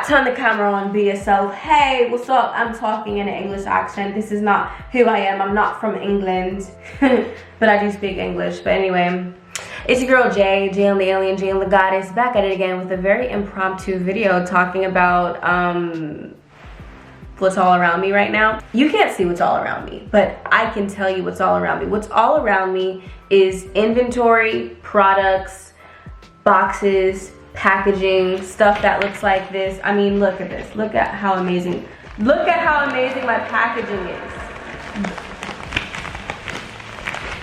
turn the camera on, be yourself. Hey, what's up? I'm talking in an English accent. This is not who I am. I'm not from England, but I do speak English. But anyway, it's your girl Jay and the alien, Jay and the goddess, back at it again with a very impromptu video talking about what's all around me right now. You can't see what's all around me, but I can tell you what's all around me. What's all around me is inventory, products, boxes, packaging, stuff that looks like this. I mean, look at this. Look at how amazing. Look at how amazing my packaging is.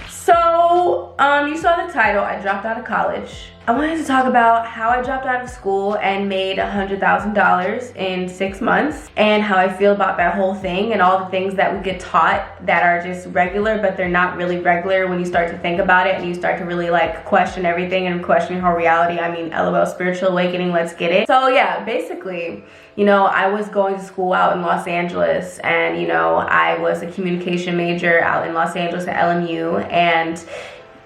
So, you saw the title, I dropped out of college. I wanted to talk about how I dropped out of school and made $100,000 in 6 months, and how I feel about that whole thing and all the things that we get taught that are just regular, but they're not really regular when you start to think about it and you start to really like question everything and question her reality. I mean, LOL, spiritual awakening, let's get it. So yeah, basically, you know, I was going to school out in Los Angeles, and you know, I was a communication major out in Los Angeles at LMU, and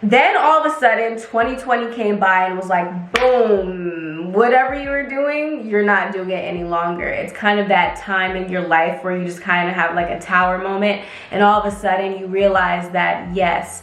then all of a sudden 2020 came by and was like, boom, whatever you were doing, you're not doing it any longer. It's kind of that time in your life where you just kind of have like a tower moment, and all of a sudden you realize that yes,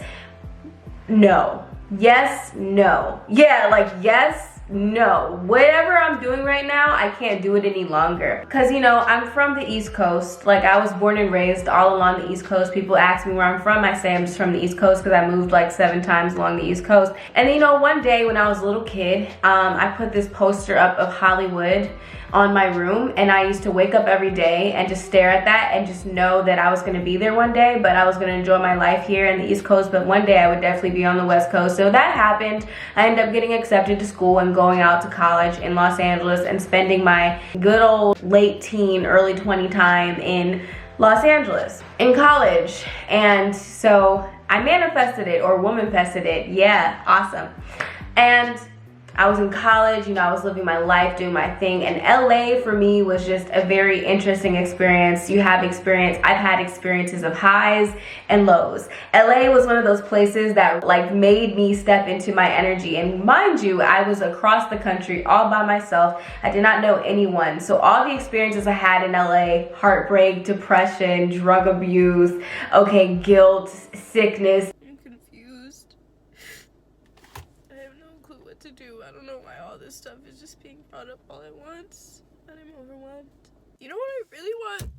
no, yes, no, yeah, like yes, no, whatever I'm doing right now, I can't do it any longer. Because, you know, I'm from the East Coast. Like, I was born and raised all along the East Coast. People ask me where I'm from. I say I'm just from the East Coast because I moved like 7 times along the East Coast. And, you know, one day when I was a little kid, I put this poster up of Hollywood on my room, and I used to wake up every day and just stare at that and just know that I was going to be there one day, but I was going to enjoy my life here in the East Coast, but one day I would definitely be on the West Coast. So that happened. I ended up getting accepted to school and going out to college in Los Angeles and spending my good old late teen, early 20 time in Los Angeles in college. And so I manifested it, or womanifested it. Yeah, awesome. And I was in college, you know, I was living my life, doing my thing, and LA for me was just a very interesting experience. I've had experiences of highs and lows. LA was one of those places that like made me step into my energy, and mind you, I was across the country all by myself. I did not know anyone. So all the experiences I had in LA, heartbreak, depression, drug abuse, okay, guilt, sickness. To do. I don't know why all this stuff is just being brought up all at once, and I'm overwhelmed. You know what I really want?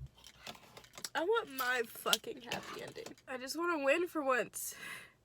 I want my fucking happy ending. I just want to win for once.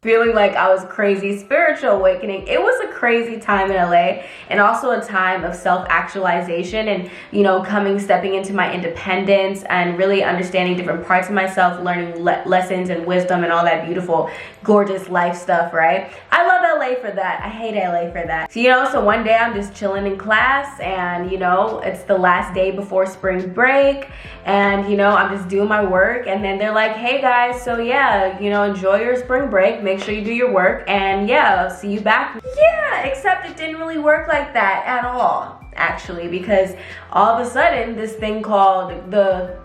Feeling like I was crazy, spiritual awakening. It was a crazy time in LA, and also a time of self-actualization and, you know, stepping into my independence and really understanding different parts of myself, learning lessons and wisdom and all that beautiful, gorgeous life stuff, right? I love LA for that. I hate LA for that. So, you know, so one day I'm just chilling in class, and, you know, it's the last day before spring break, and, you know, I'm just doing my work, and then they're like, hey guys, so yeah, you know, enjoy your spring break. Make sure you do your work, and yeah, I'll see you back. Yeah, except it didn't really work like that at all, actually, because all of a sudden this thing called the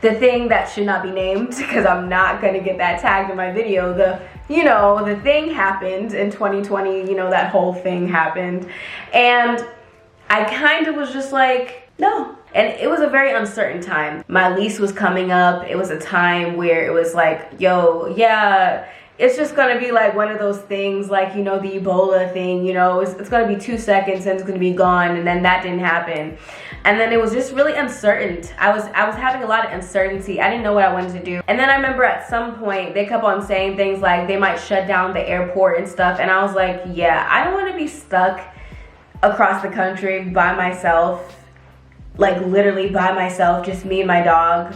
thing that should not be named, because I'm not gonna get that tagged in my video, the thing happened in 2020, you know, that whole thing happened, and I kind of was just like, no. And it was a very uncertain time. My lease was coming up. It was a time where it was like, yo, yeah, it's just gonna be like one of those things, like, you know, the Ebola thing, you know, it's gonna be 2 seconds and it's gonna be gone, and then that didn't happen. And then it was just really uncertain. I was having a lot of uncertainty. I didn't know what I wanted to do. And then I remember at some point they kept on saying things like they might shut down the airport and stuff, and I was like, yeah, I don't want to be stuck across the country by myself, like literally by myself, just me and my dog,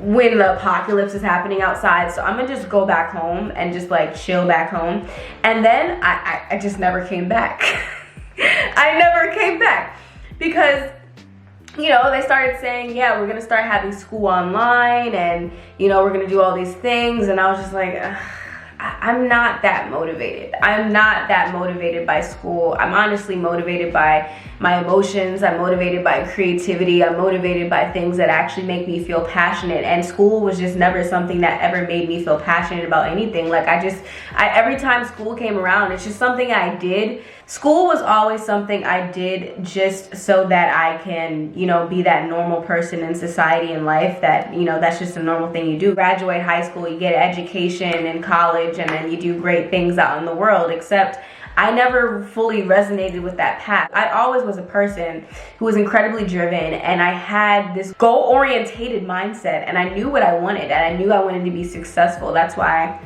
when the apocalypse is happening outside. So I'm gonna just go back home and just like chill back home. And then I just never came back. I never came back because, you know, they started saying, yeah, we're gonna start having school online, and, you know, we're gonna do all these things, and I was just like, I'm not that motivated. I'm not that motivated by school. I'm honestly motivated by my emotions. I'm motivated by creativity. I'm motivated by things that actually make me feel passionate. And school was just never something that ever made me feel passionate about anything. Like every time school came around, it's just something I did. School was always something I did just so that I can, you know, be that normal person in society and life that, you know, that's just a normal thing you do. Graduate high school, you get education in college, and then you do great things out in the world, except I never fully resonated with that path. I always was a person who was incredibly driven, and I had this goal-orientated mindset, and I knew what I wanted, and I knew I wanted to be successful. That's why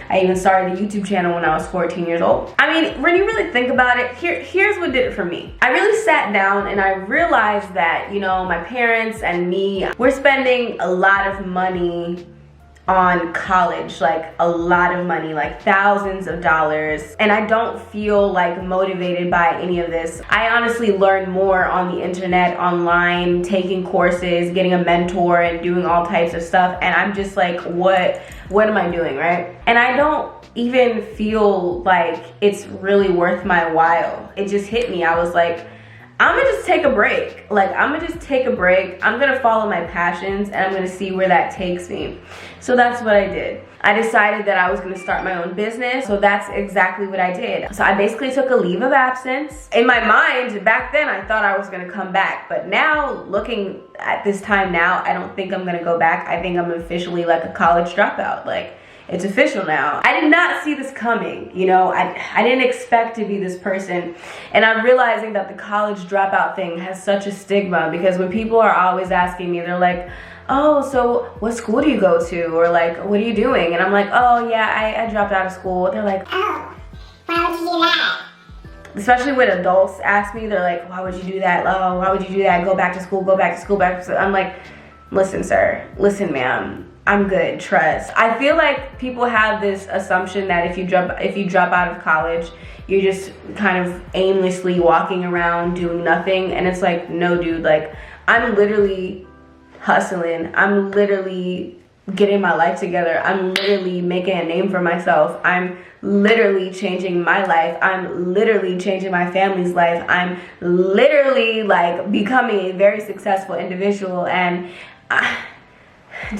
I even started a YouTube channel when I was 14 years old. I mean, when you really think about it, here's what did it for me. I really sat down and I realized that, you know, my parents and me, we're spending a lot of money on college, like a lot of money, like thousands of dollars, and I don't feel like motivated by any of this. I honestly learned more on the internet, online, taking courses, getting a mentor, and doing all types of stuff, and I'm just like, what am I doing, right? And I don't even feel like it's really worth my while. It just hit me. I was like, I'm gonna just take a break. Like, I'm gonna just take a break. I'm gonna follow my passions, and I'm gonna see where that takes me. So that's what I did. I decided that I was gonna start my own business, so that's exactly what I did. So I basically took a leave of absence. In my mind, back then, I thought I was gonna come back, but now, looking at this time now, I don't think I'm gonna go back. I think I'm officially like a college dropout. Like, it's official now. I did not see this coming, you know. I didn't expect to be this person. And I'm realizing that the college dropout thing has such a stigma, because when people are always asking me, they're like, oh, so what school do you go to? Or like, what are you doing? And I'm like, oh yeah, I dropped out of school. They're like, oh, why would you do that? Especially when adults ask me, they're like, why would you do that? Oh, why would you do that? Go back to school, go back to school, back to school. I'm like, listen, sir, listen, ma'am. I'm good, trust. I feel like people have this assumption that if you drop out of college, you're just kind of aimlessly walking around doing nothing. And it's like, no, dude, like, I'm literally hustling. I'm literally getting my life together. I'm literally making a name for myself. I'm literally changing my life. I'm literally changing my family's life. I'm literally like becoming a very successful individual. And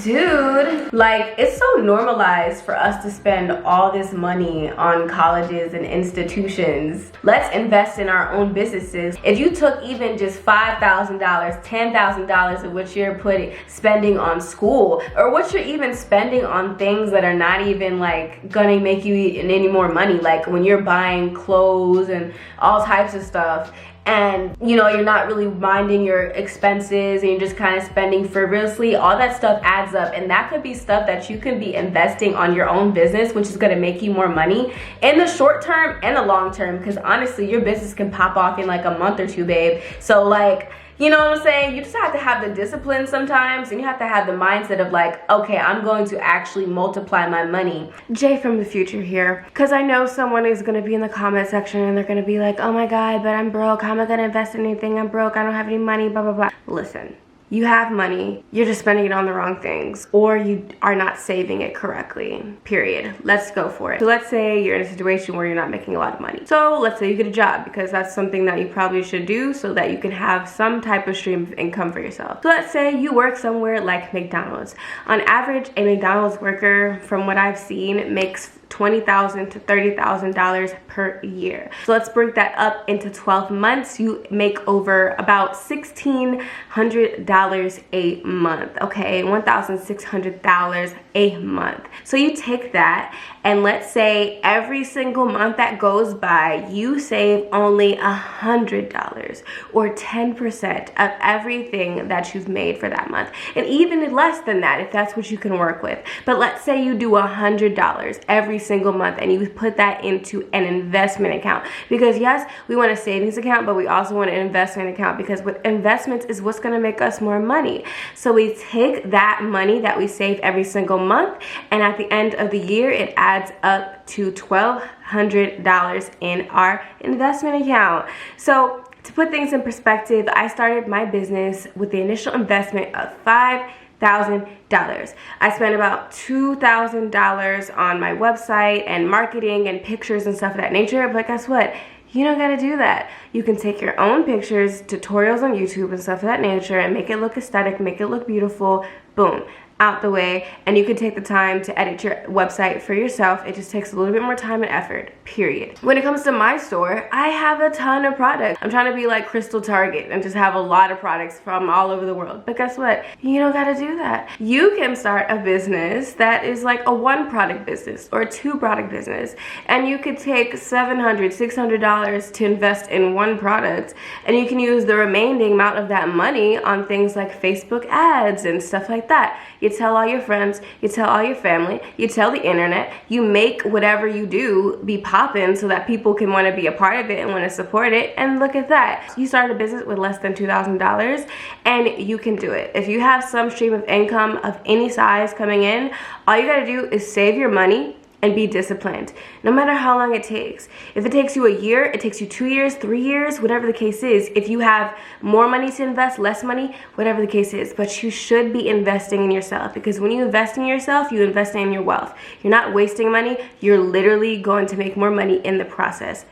dude, like, it's so normalized for us to spend all this money on colleges and institutions. Let's invest in our own businesses. If you took even just $5,000, $10,000 of what you're spending on school, or what you're even spending on things that are not even like gonna make you any more money, like when you're buying clothes and all types of stuff, and you know, you're not really minding your expenses and you're just kind of spending frivolously, all that stuff adds up. And that could be stuff that you can be investing on your own business, which is going to make you more money in the short term and the long term, because honestly, your business can pop off in like a month or two, babe. So like, you know what I'm saying? You just have to have the discipline sometimes, and you have to have the mindset of like, okay, I'm going to actually multiply my money. Jay from the future here, because I know someone is going to be in the comment section and they're going to be like, oh my God, but I'm broke. How am I going to invest in anything? I'm broke. I don't have any money, blah, blah, blah. Listen. You have money, you're just spending it on the wrong things, or you are not saving it correctly, period. Let's go for it. So let's say you're in a situation where you're not making a lot of money. So let's say you get a job, because that's something that you probably should do so that you can have some type of stream of income for yourself. So let's say you work somewhere like McDonald's. On average, a McDonald's worker, from what I've seen, makes $20,000 to $30,000 per year. So let's break that up into 12 months. You make over about $1,600 a month, okay? $1,600 a month. So you take that, and let's say every single month that goes by, you save only $100 or 10% of everything that you've made for that month. And even less than that, if that's what you can work with. But let's say you do $100 every single month, and you put that into an investment account, because yes, we want a savings account, but we also want an investment account, because with investments is what's going to make us more money. So we take that money that we save every single month, and at the end of the year, it adds up to $1,200 in our investment account. So to put things in perspective, I started my business with the initial investment of $5,000. I spent about $2,000 on my website and marketing and pictures and stuff of that nature, but guess what? You don't gotta do that. You can take your own pictures, tutorials on YouTube and stuff of that nature, and make it look aesthetic, make it look beautiful, boom, out the way. And you can take the time to edit your website for yourself. It just takes a little bit more time and effort, period. When it comes to my store, I have a ton of products. I'm trying to be like Crystal Target and just have a lot of products from all over the world. But guess what? You don't gotta do that. You can start a business that is like a 1 product business or a 2 product business. And you could take $700, $600 to invest in 1 product, and you can use the remaining amount of that money on things like Facebook ads and stuff like that. You tell all your friends, you tell all your family, you tell the internet, you make whatever you do be popping so that people can want to be a part of it and want to support it. And look at that. You start a business with less than $2,000 and you can do it. If you have some stream of income of any size coming in, all you got to do is save your money and be disciplined, no matter how long it takes. If it takes you a year, it takes you 2 years, 3 years, whatever the case is. If you have more money to invest, less money, whatever the case is. But you should be investing in yourself, because when you invest in yourself, you invest in your wealth. You're not wasting money. You're literally going to make more money in the process.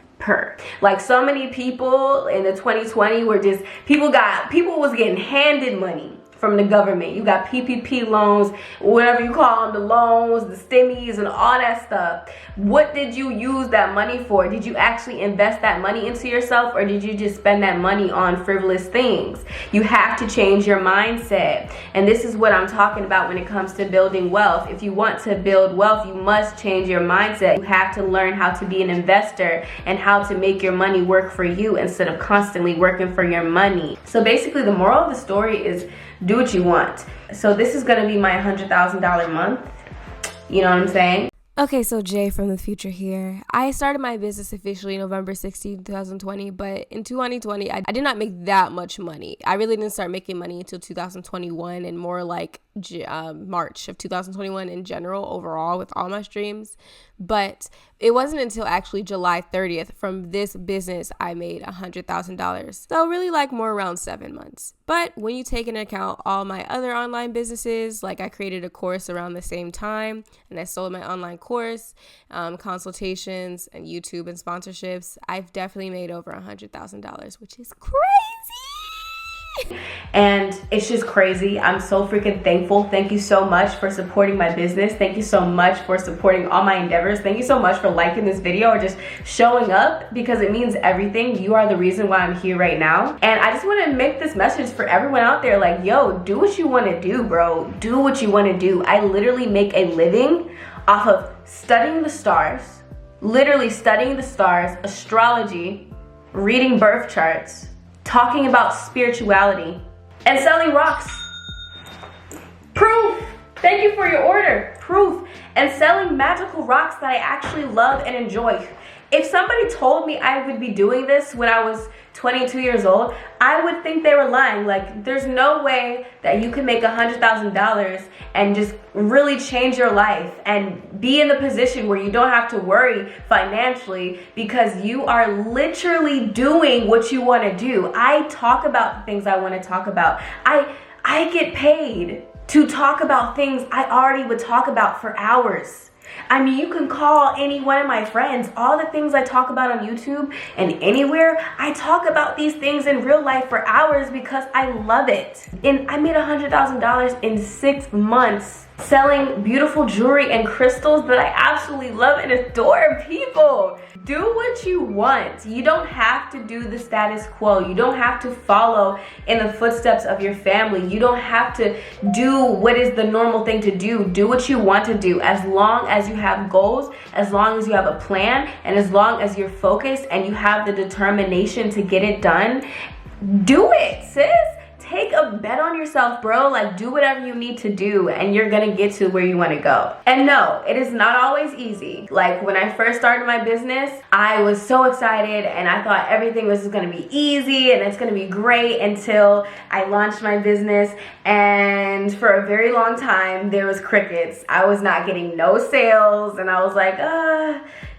Like so many people in the 2020 were just, people was getting handed money from the government. You got PPP loans, whatever you call them, the loans, the stimmies, and all that stuff. What did you use that money for? Did you actually invest that money into yourself, or did you just spend that money on frivolous things? You have to change your mindset. And this is what I'm talking about when it comes to building wealth. If you want to build wealth, you must change your mindset. You have to learn how to be an investor and how to make your money work for you instead of constantly working for your money. So basically, the moral of the story is do what you want. So this is gonna be my $100,000 month. You know what I'm saying? Okay, so Jay from the future here. I started my business officially November 16, 2020, but in 2020, I did not make that much money. I really didn't start making money until 2021 and more like March of 2021 in general overall with all my streams. But it wasn't until actually July 30th from this business I made $100,000. So really like more around 7 months. But when you take into account all my other online businesses, like I created a course around the same time and I sold my online course, consultations and YouTube and sponsorships, I've definitely made over $100,000, which is crazy. And it's just crazy. I'm so freaking thankful. Thank you so much for supporting my business. Thank you so much for supporting all my endeavors. Thank you so much for liking this video or just showing up, because it means everything. You are the reason why I'm here right now. And I just want to make this message for everyone out there, like, yo, do what you want to do, bro. Do what you want to do. I literally make a living off of studying the stars, literally studying the stars, astrology, reading birth charts, talking about spirituality, and selling rocks. Proof. Thank you for your order. Proof. And selling magical rocks that I actually love and enjoy. If somebody told me I would be doing this when I was 22 years old, I would think they were lying. Like, there's no way that you can make $100,000 and just really change your life and be in the position where you don't have to worry financially, because you are literally doing what you want to do. I talk about the things I want to talk about. I get paid to talk about things I already would talk about for hours. I mean, you can call any one of my friends. All the things I talk about on YouTube and anywhere, I talk about these things in real life for hours because I love it. And I made $100,000 in 6 months selling beautiful jewelry and crystals that I absolutely love and adore. People, do what you want. You don't have to do the status quo. You don't have to follow in the footsteps of your family. You don't have to do what is the normal thing to do. Do what you want to do. As long as you have goals, as long as you have a plan, and as long as you're focused and you have the determination to get it done, do it, sis. Take a bet on yourself, bro. Like, do whatever you need to do and you're gonna get to where you want to go. And no, it is not always easy. Like, when I first started my business, I was so excited and I thought everything was just gonna be easy and it's gonna be great, until I launched my business, and for a very long time there was crickets. I was not getting no sales, and I was like,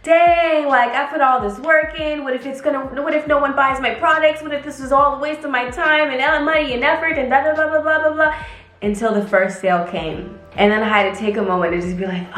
dang, like, I put all this work in. What if no one buys my products? What if this is all a waste of my time and money and effort and blah, blah, blah, blah, blah, blah, blah. until the first sale came. And then I had to take a moment and just be like,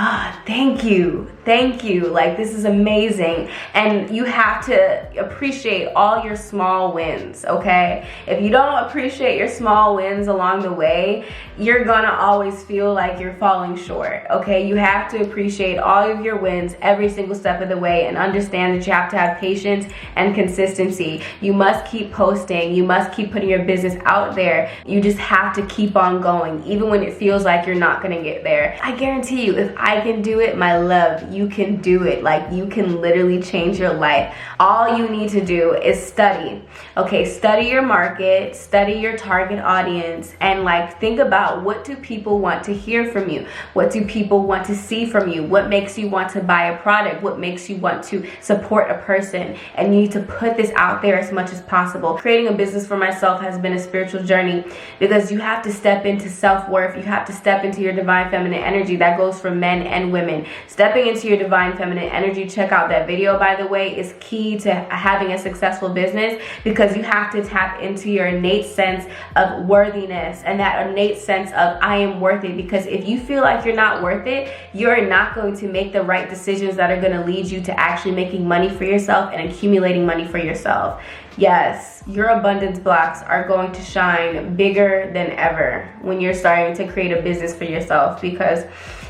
thank you. Like, this is amazing. And you have to appreciate all your small wins, okay? If you don't appreciate your small wins along the way, you're gonna always feel like you're falling short, okay? You have to appreciate all of your wins every single step of the way and understand that you have to have patience and consistency. You must keep posting. You must keep putting your business out there. You just have to keep on going, even when it feels like you're not gonna get there. I guarantee you, if I can do it, my love, you can do it. Like, you can literally change your life. All you need to do is study. Okay, study your market, study your target audience, and like, think about, what do people want to hear from you? What do people want to see from you? What makes you want to buy a product? What makes you want to support a person? And you need to put this out there as much as possible. Creating a business for myself has been a spiritual journey, because you have to step into self-worth. You have to step into your divine feminine energy. That goes for men and women. Stepping into your divine feminine energy, check out that video, by the way, is key to having a successful business, because you have to tap into your innate sense of worthiness and that innate sense of, I am worth it. Because if you feel like you're not worth it, you're not going to make the right decisions that are going to lead you to actually making money for yourself and accumulating money for yourself. Yes, your abundance blocks are going to shine bigger than ever when you're starting to create a business for yourself, because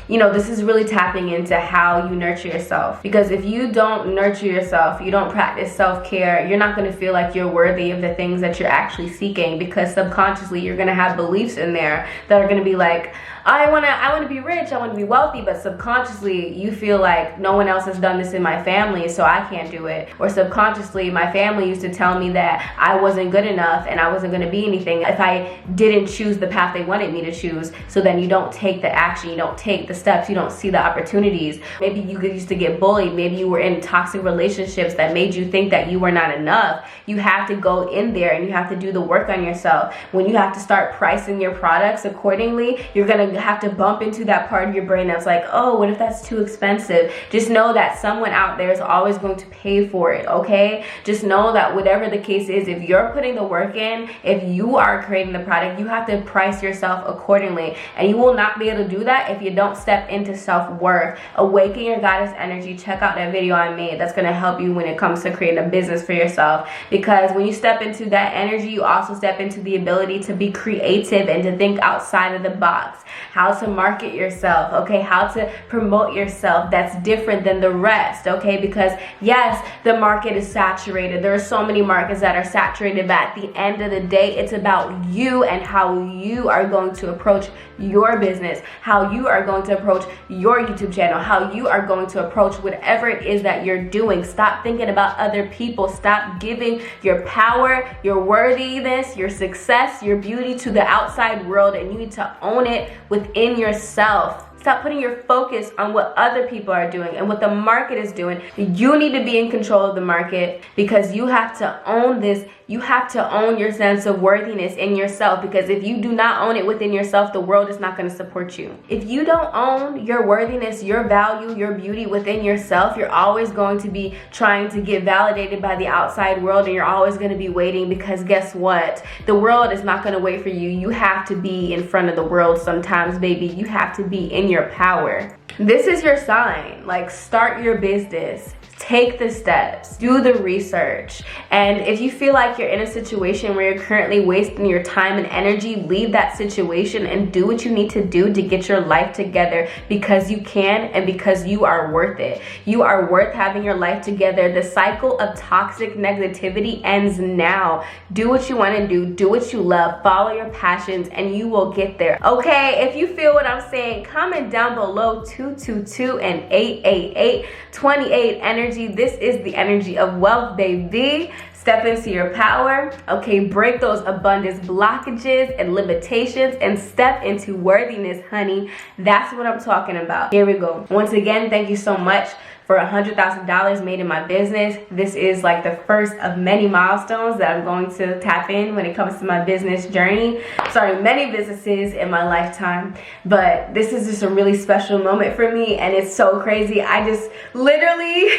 you know, this is really tapping into how you nurture yourself. Because if you don't nurture yourself, you don't practice self-care, you're not going to feel like you're worthy of the things that you're actually seeking, because subconsciously you're going to have beliefs in there that are going to be like, I want to be rich, I want to be wealthy, but subconsciously you feel like no one else has done this in my family, so I can't do it. Or subconsciously, my family used to tell me that I wasn't good enough and I wasn't going to be anything if I didn't choose the path they wanted me to choose. So then you don't take the action, you don't take the steps, you don't see the opportunities. Maybe you used to get bullied, maybe you were in toxic relationships that made you think that you were not enough. You have to go in there and you have to do the work on yourself. When you have to start pricing your products accordingly, you're going to have to bump into that part of your brain that's like, oh, what if that's too expensive? Just know that someone out there is always going to pay for it, okay? Just know that whatever the case is, if you're putting the work in, if you are creating the product, you have to price yourself accordingly. And you will not be able to do that if you don't step into self-worth. Awaken your goddess energy. Check out that video I made. That's going to help you when it comes to creating a business for yourself. Because when you step into that energy, you also step into the ability to be creative and to think outside of the box. How to market yourself, okay? How to promote yourself that's different than the rest, okay? Because yes, the market is saturated. There are so many markets that are saturated, but at the end of the day, it's about you and how you are going to approach your business, how you are going to approach your YouTube channel, how you are going to approach whatever it is that you're doing. Stop thinking about other people. Stop giving your power, your worthiness, your success, your beauty to the outside world, and you need to own it within yourself. Stop putting your focus on what other people are doing and what the market is doing. You need to be in control of the market, because you have to own this. You have to own your sense of worthiness in yourself, because if you do not own it within yourself, the world is not going to support you. If you don't own your worthiness, your value, your beauty within yourself, you're always going to be trying to get validated by the outside world, and you're always going to be waiting, because guess what? The world is not going to wait for you. You have to be in front of the world sometimes, baby. You have to be in your power. This is your sign. Like, start your business. Take the steps, do the research. And if you feel like you're in a situation where you're currently wasting your time and energy, leave that situation and do what you need to do to get your life together, because you can and because you are worth it. You are worth having your life together. The cycle of toxic negativity ends now. Do what you want to do what you love, follow your passions, and you will get there. Okay, if you feel what I'm saying, comment down below 222 and 888 28 energy. This is the energy of wealth, baby. Step into your power, okay? Break those abundance blockages and limitations and step into worthiness, honey. That's what I'm talking about. Here we go. Once again, thank you so much for $100,000 made in my business. This is like the first of many milestones that I'm going to tap in when it comes to my business journey. Starting many businesses in my lifetime, but this is just a really special moment for me, and it's so crazy. I just literally,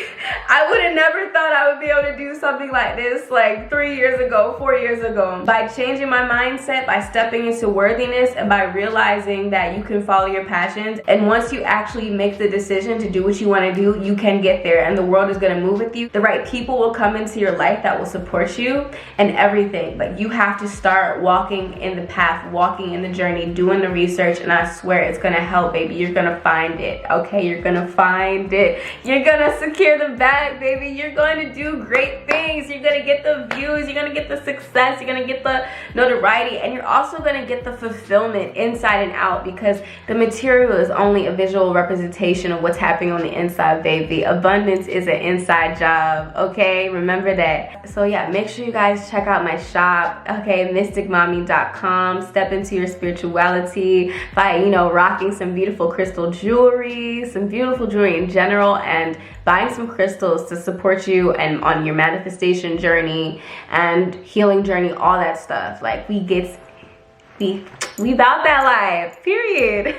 I would have never thought I would be able to do something like this like 3 years ago, 4 years ago. By changing my mindset, by stepping into worthiness, and by realizing that you can follow your passions, and once you actually make the decision to do what you want to do, you can get there, and the world is going to move with you. The right people will come into your life that will support you and everything, but you have to start walking in the path, walking in the journey, doing the research, and I swear it's going to help, baby. You're going to find it, okay? You're going to find it. You're going to secure the bag, baby. You're going to do great things. You're going to get the views. You're going to get the success. You're going to get the notoriety, and you're also going to get the fulfillment inside and out, because the material is only a visual representation of what's happening on the inside, baby. Abundance is an inside job, okay? Remember that. So yeah, make sure you guys check out my shop, okay? mysticmommy.com. Step into your spirituality by, you know, rocking some beautiful crystal jewelry, some beautiful jewelry in general, and buying some crystals to support you and on your manifestation journey and healing journey, all that stuff. Like, we about that life, period.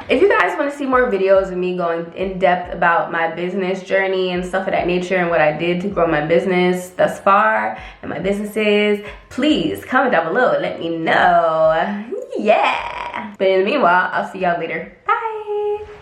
If you guys want to see more videos of me going in depth about my business journey and stuff of that nature and what I did to grow my business thus far and my businesses, please comment down below and let me know. Yeah. But in the meanwhile, I'll see y'all later. Bye.